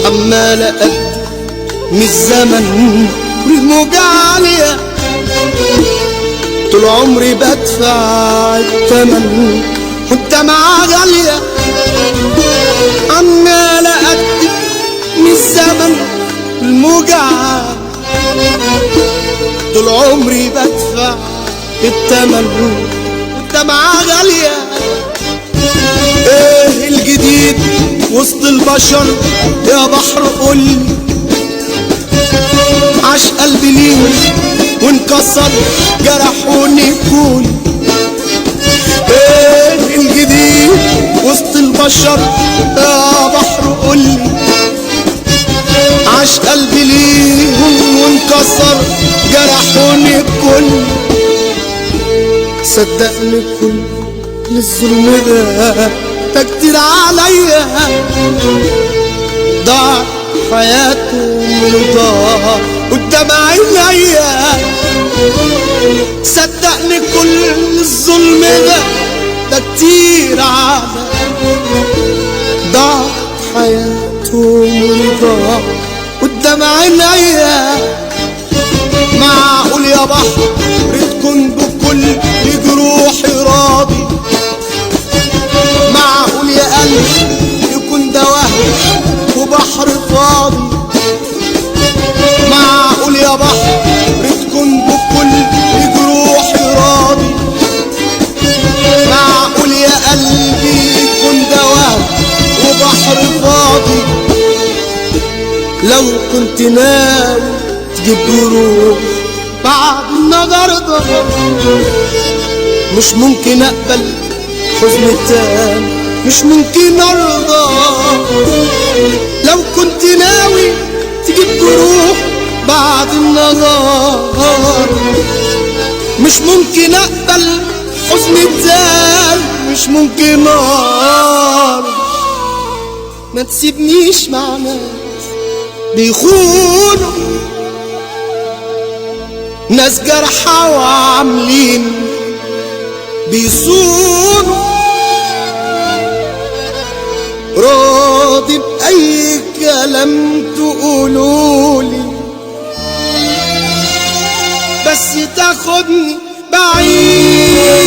عمال أقدم من الزمن والموجة عالية، طول عمري بدفع الثمن والدمعة غالية. عمال أقدم من الزمن والموجة عالية، طول عمري بدفع الثمن والدمعة غالية. ايه الجديد وسط البشر يا بحر قولي؟ عاش قلبي ليه وانكسر جرحوني كولي. ايه الجديد وسط البشر يا بحر قولي؟ عاش قلبي ليه وانكسر جرحوني كولي. صدقني كل الظلم ده كتير عليا، ضاع حياته من ضاع قدام عينيا. صدقني كل الظلم ده كتير عليا، ضاع حياته من ضاع قدام عينيا. معقول يا بحر تكون بكل جروحي راضي؟ معقول يا قلبي يكون ده وهم وبحر فاضي؟ معقول يا بحر تكون بكل جروحي راضي؟ معقول يا قلبي يكون ده وهم وبحر فاضي؟ لو كنت ناوي تجيب جروح بعد النهارده، مش ممكن اقبل حزن التاني، مش ممكن ارضى. لو كنت ناوي تجيب جروح بعد النهار، مش ممكن اقبل حزن التاني، مش ممكن ارضى. ما تسيبنيش مع ناس بيخونوا، ناس جرحى وعاملين بيصونوا. راضي بأي كلام تقولولي، بس تاخدني بعيد.